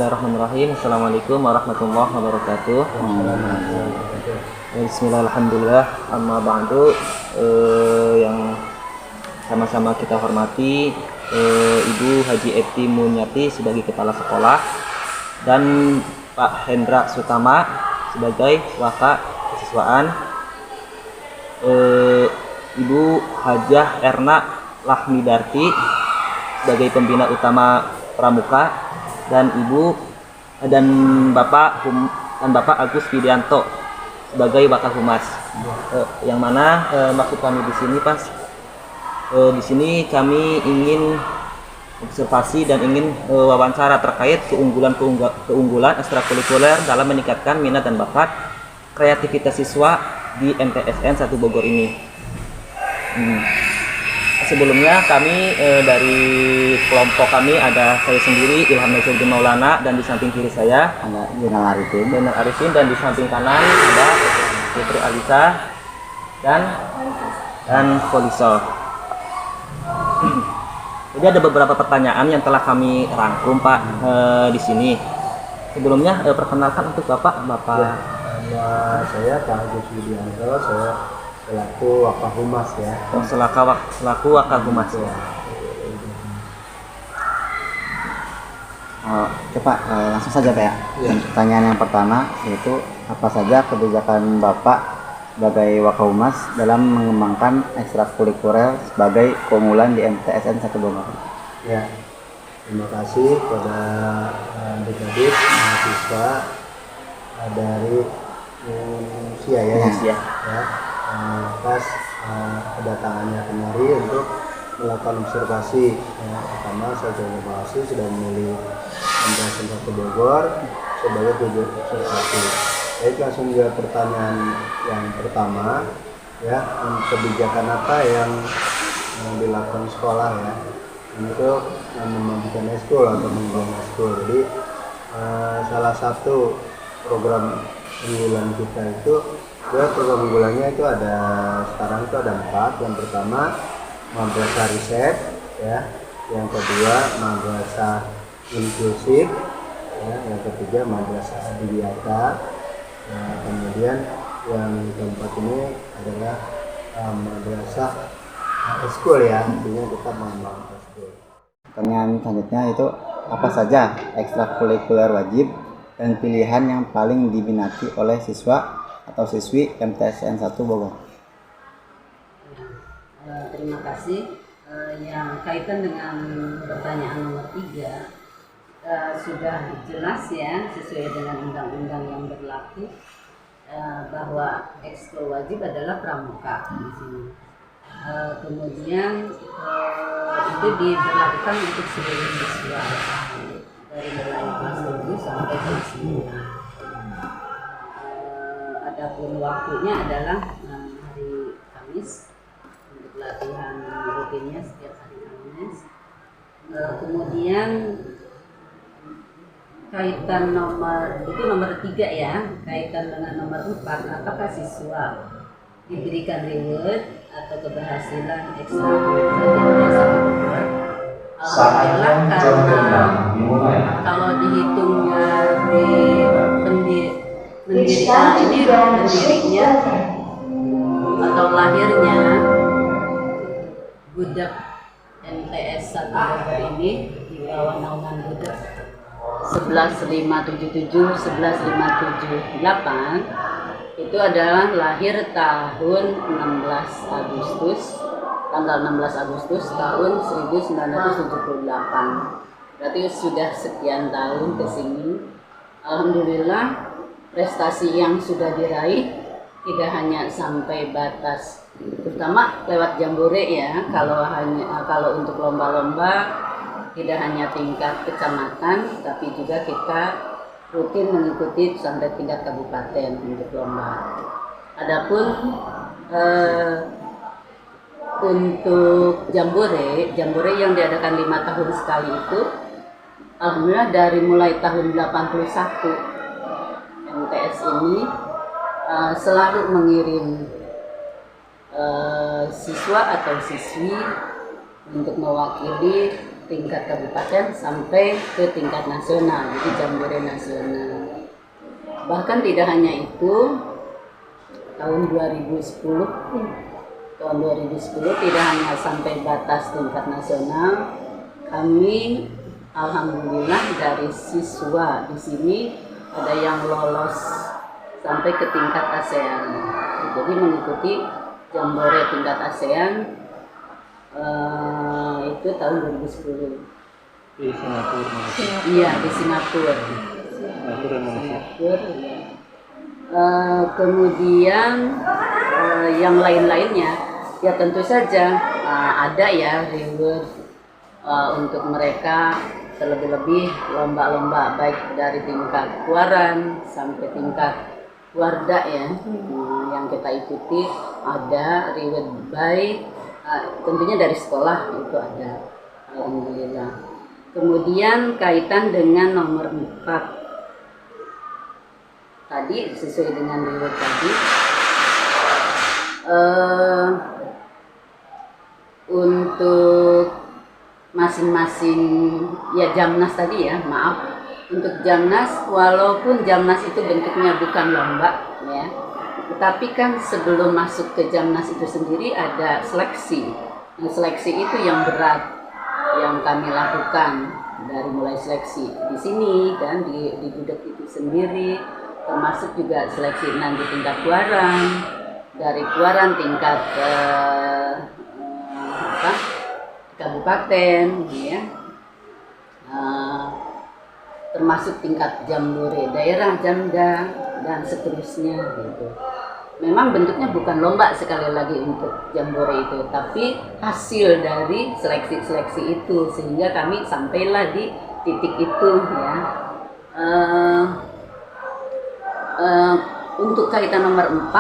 Bismillahirrahmanirrahim. Assalamualaikum warahmatullahi wabarakatuh. Bismillahirrahmanirrahim. Amma ba'du. Yang sama-sama kita hormati Ibu Haji Eti Munyati sebagai kepala sekolah dan Pak Hendra Sutama sebagai waka kesiswaan, Ibu Hajah Erna Lahmidarti sebagai pembina utama Pramuka, dan Bapak Agus Widianto sebagai Wakahumas. Yang mana maksud kami di sini di sini kami ingin observasi dan ingin wawancara terkait keunggulan ekstrakurikuler dalam meningkatkan minat dan bakat kreativitas siswa di MTSN 1 Bogor ini. Sebelumnya kami dari kelompok kami ada saya sendiri Ilham Nazarudin Maulana, dan di samping kiri saya ada Zainal Arifin, dan di samping kanan ada Putri Alisa dan Foliso. Jadi ada beberapa pertanyaan yang telah kami rangkum Pak di sini. Sebelumnya perkenalkan untuk Bapak. Ya, saya Pak Agus Widianto, saya selaku Wakahumas ya. Selaku Wakahumas ya. Pak, langsung saja Pak ya. Pertanyaan yang pertama yaitu apa saja kebijakan Bapak sebagai Wakahumas dalam mengembangkan ekstrakurikuler sebagai keunggulan di MTSN 1 Bogor? Ya, terima kasih kepada adik-adik mahasiswa dari Indonesia ya. Atas kedatangannya kemari untuk melakukan observasi. Pertama, saya sudah memilih MTSN 1 Bogor sebagai tujuan observasi. Baik, langsung jawab pertanyaan yang pertama ya, kebijakan apa yang dilakukan sekolah ya untuk memajukan eskul atau mengembangkan eskul. Jadi salah satu program unggulan kita itu, program unggulannya itu ada sekarang itu ada 4. Yang pertama madrasah riset ya, yang kedua madrasah inklusif ya, yang ketiga madrasah adiyata. Nah, kemudian yang keempat ini adalah madrasah eskul ya, artinya kita mengembangkan eskul. Pertanyaan selanjutnya itu apa saja ekstrakurikuler wajib dan pilihan yang paling diminati oleh siswa atau siswi MTSN 1 Bogor? Terima kasih. Yang kaitan dengan pertanyaan nomor 3 sudah jelas ya, sesuai dengan undang-undang yang berlaku bahwa ekskul wajib adalah pramuka di sini. Kemudian itu diberlakukan untuk seluruh siswa dari mulai kelas 7 sampai kelas 9. Adapun waktunya adalah hari Kamis untuk latihan rutinnya setiap hari Kamis. Kemudian kaitan nomor 3 ya, kaitan dengan nomor 4, apakah siswa diberikan reward atau keberhasilan ekstrakurikuler? Alhamdulillah, karena kalau dihitung dari pendirinya atau lahirnya budak MTS 1 Bogor ini di bawah naungan budak 11.577-11.578 itu adalah lahir tahun 16 Agustus tahun 1978. Berarti sudah sekian tahun ke sini. Alhamdulillah, prestasi yang sudah diraih tidak hanya sampai batas terutama lewat jambore ya. Kalau untuk lomba-lomba tidak hanya tingkat kecamatan, tapi juga kita rutin mengikuti sampai tingkat kabupaten untuk lomba. Adapun untuk jambore yang diadakan 5 tahun sekali itu, alhamdulillah dari mulai tahun 81 MTS ini selalu mengirim siswa atau siswi untuk mewakili tingkat kabupaten sampai ke tingkat nasional, jadi Jambore nasional. Bahkan tidak hanya itu, tahun 2010 tidak hanya sampai batas tingkat nasional, kami alhamdulillah dari siswa di sini ada yang lolos sampai ke tingkat ASEAN. Jadi mengikuti Jambore tingkat ASEAN itu tahun 2010. Di Singapura. Iya, di Singapura. Ya. Kemudian yang lain-lainnya ya tentu saja ada ya reward untuk mereka, terlebih-lebih lomba-lomba baik dari tingkat keluaran sampai tingkat warda ya, yang kita ikuti ada reward baik tentunya dari sekolah itu ada, alhamdulillah. Kemudian kaitan dengan nomor 4 tadi sesuai dengan reward tadi, untuk masing-masing ya Jamnas tadi ya, maaf, untuk Jamnas walaupun Jamnas itu bentuknya bukan lomba ya, tetapi kan sebelum masuk ke Jamnas itu sendiri ada seleksi. Nah, seleksi itu yang berat yang kami lakukan, dari mulai seleksi di sini kan di gudeg itu sendiri, termasuk juga seleksi nanti tingkat keluaran, dari keluaran tingkat kabupaten ya, termasuk tingkat Jambore daerah, Jamda dan seterusnya gitu. Memang bentuknya bukan lomba sekali lagi untuk Jambore itu, tapi hasil dari seleksi-seleksi itu sehingga kami sampailah di titik itu ya. Untuk kaitan nomor 4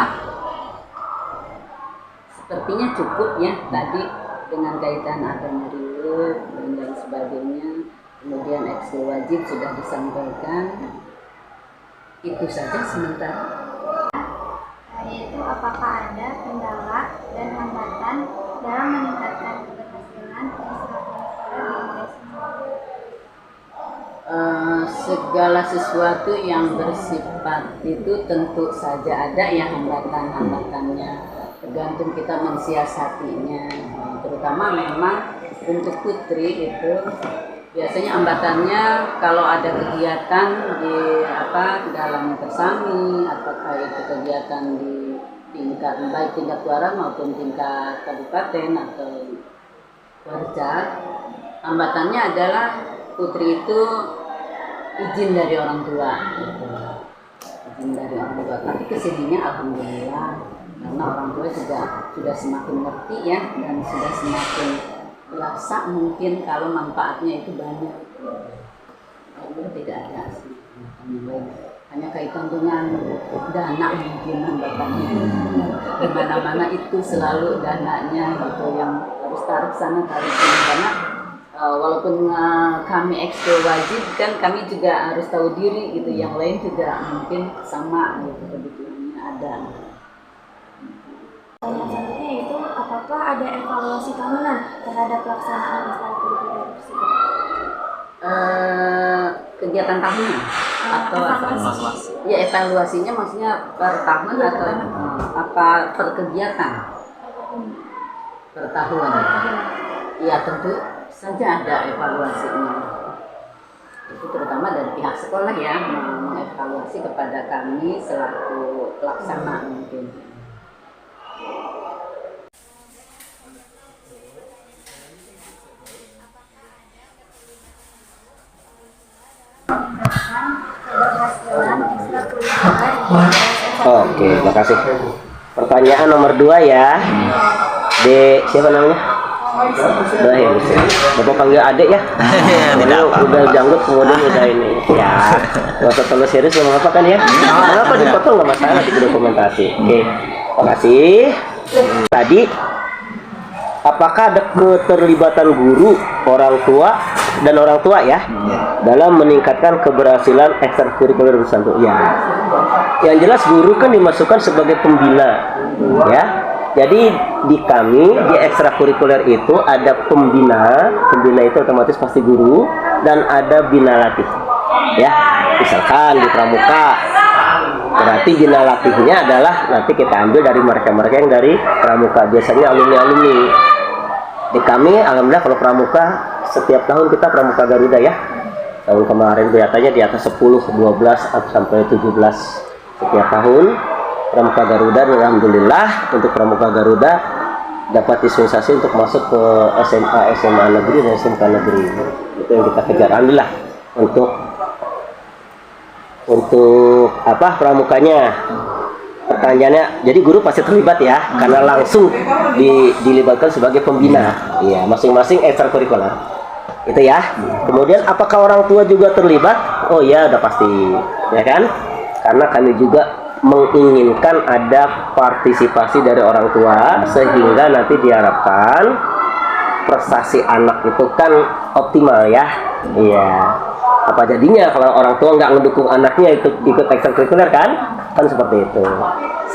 sepertinya cukup ya tadi dengan kaitan adanya reward dan lain sebagainya. Kemudian ekskul wajib sudah disampaikan. Itu saja sementara. Yaitu apakah ada kendala dan hambatan dalam meningkatkan keberhasilan ekstrakurikuler di Indonesia? Segala sesuatu yang bersifat itu tentu saja ada ya hambatan-hambatannya, tergantung kita mensiasatinya. Terutama memang untuk putri itu biasanya hambatannya kalau ada kegiatan di dalam persami, apakah itu kegiatan di tingkat baik tingkat keluaran maupun tingkat kabupaten atau warga, hambatannya adalah putri itu izin dari orang tua gitu. Izin dari orang tua, tapi kesininya alhamdulillah karena orang tua juga sudah semakin ngerti ya, dan sudah semakin berasa mungkin kalau manfaatnya itu banyak. Kalau tidak ada sih hanya kaitan dengan dana mungkin hambatannya. Di mana-mana itu selalu dananya gitu yang harus tarik sana tarik sini, karena walaupun kami ekskul wajib kan kami juga harus tahu diri gitu, yang lain juga mungkin sama gitu kebutuhannya ada. Selanjutnya yaitu apakah ada evaluasi tahunan terhadap pelaksanaan ekstrakurikuler tersebut? Kegiatan tahunan atau evaluasi. Ya evaluasinya maksudnya per tahun atau apa per kegiatan? Per tahun. Ya tentu saja ada evaluasinya. Itu terutama dari pihak sekolah ya, mengevaluasi kepada kami selaku pelaksana mungkin. Oke, makasih. Pertanyaan nomor 2 ya. Siapa namanya? Ibrahim. Bapak panggil adik ya. Dulu udah janggut kemudian udah ini. Ya. Gak usah terlalu serius sama apa kan ya. Kenapa dipotong nggak masalah di dokumentasi. Oke. Makasih. Tadi apakah ada keterlibatan guru, orang tua dan orang tua ya dalam meningkatkan keberhasilan ekstrakurikuler Nusantara? Ya. Yang jelas guru kan dimasukkan sebagai pembina, ya. Jadi di kami di ekstrakurikuler itu ada pembina itu otomatis pasti guru, dan ada bina latih. Ya, misalkan di pramuka, berarti bina latihnya adalah nanti kita ambil dari mereka-mereka yang dari pramuka, biasanya alumni-alumni. Di kami, alhamdulillah kalau pramuka setiap tahun kita pramuka Garuda ya. Tahun kemarin kelihatannya di atas 10, 12 sampai 17 setiap tahun pramuka Garuda. Dan alhamdulillah untuk pramuka Garuda dapat dispensasi untuk masuk ke SMA negeri dan SMK negeri. Itu yang kita kejar, alhamdulillah. Untuk apa pramukanya, pertanyaannya, jadi guru pasti terlibat ya, karena langsung dilibatkan sebagai pembina. Iya, masing-masing ekstrakurikuler itu ya. Kemudian apakah orang tua juga terlibat? Oh ya, udah pasti ya kan, karena kami juga menginginkan ada partisipasi dari orang tua, sehingga nanti diharapkan prestasi anak itu kan optimal ya. Iya, apa jadinya kalau orang tua nggak ngedukung anaknya ikut ekstrakurikuler kan seperti itu.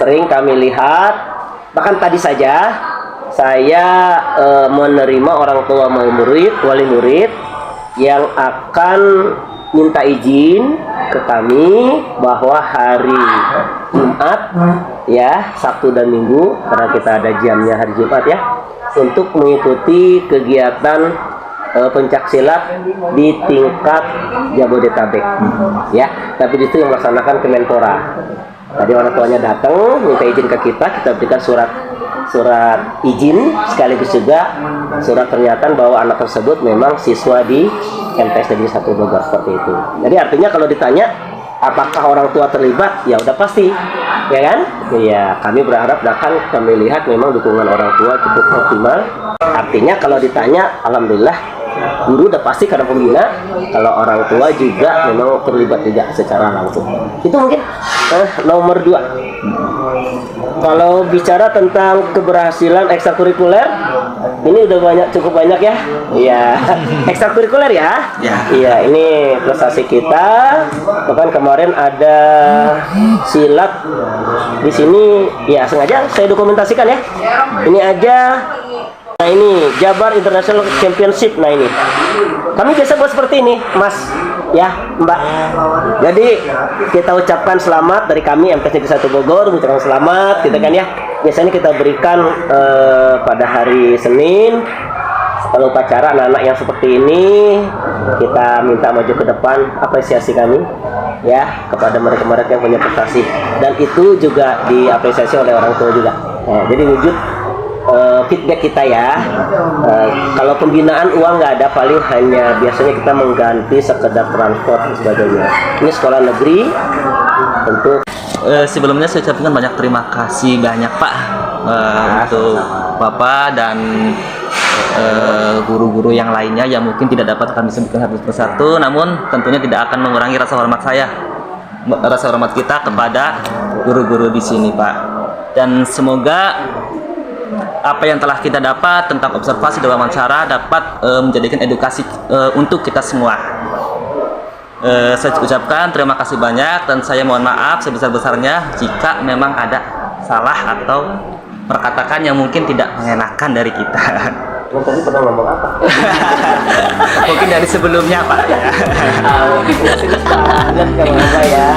Sering kami lihat, bahkan tadi saja saya menerima orang tua wali murid yang akan minta izin ke kami bahwa hari Jumat ya, Sabtu dan Minggu, karena kita ada jamnya hari Jumat ya, untuk mengikuti kegiatan pencak silat di tingkat Jabodetabek ya, tapi itu yang melaksanakan Kemenpora. Tadi orang tuanya datang minta izin ke kita berikan surat izin, sekaligus juga surat pernyataan bahwa anak tersebut memang siswa di MTS Negeri 1 Bogor, seperti itu. Jadi artinya kalau ditanya apakah orang tua terlibat, ya udah pasti ya kan. Iya, kami berharap bahkan kami lihat memang dukungan orang tua cukup optimal. Artinya kalau ditanya, alhamdulillah guru udah pasti karena pembina, kalau orang tua juga memang terlibat juga secara langsung. Itu mungkin nomor 2. Kalau bicara tentang keberhasilan ekstrakurikuler, ini udah cukup banyak ya. Iya, ekstrakurikuler ya. Iya, ini prestasi kita. Bahkan kemarin ada silat di sini, ya sengaja saya dokumentasikan ya. Ini aja. Nah ini Jabar International Championship. Nah ini kami biasa buat seperti ini, Mas ya, Mbak. Jadi kita ucapkan selamat dari kami MTS Negeri 1 Bogor, mengucapkan selamat gitu kan ya. Biasanya kita berikan pada hari Senin setelah upacara anak-anak yang seperti ini, kita minta maju ke depan, apresiasi kami ya kepada mereka-mereka yang punya prestasi, dan itu juga diapresiasi oleh orang tua juga. Jadi wujud feedback kita ya. Kalau pembinaan uang nggak ada, paling hanya biasanya kita mengganti sekedar transport dan sebagainya. Ini sekolah negeri tentu. Sebelumnya saya ucapkan banyak terima kasih banyak Pak untuk Bapak dan guru-guru yang lainnya yang mungkin tidak dapat kami sebutkan satu persatu, namun tentunya tidak akan mengurangi rasa hormat kita kepada guru-guru di sini Pak. Dan semoga apa yang telah kita dapat tentang observasi dan wawancara dapat menjadikan edukasi untuk kita semua. Saya ucapkan terima kasih banyak, dan saya mohon maaf sebesar-besarnya jika memang ada salah atau perkataan yang mungkin tidak mengenakan dari kita. Tadi pernah ngomong apa? Mungkin dari sebelumnya Pak ya. Mungkin ya.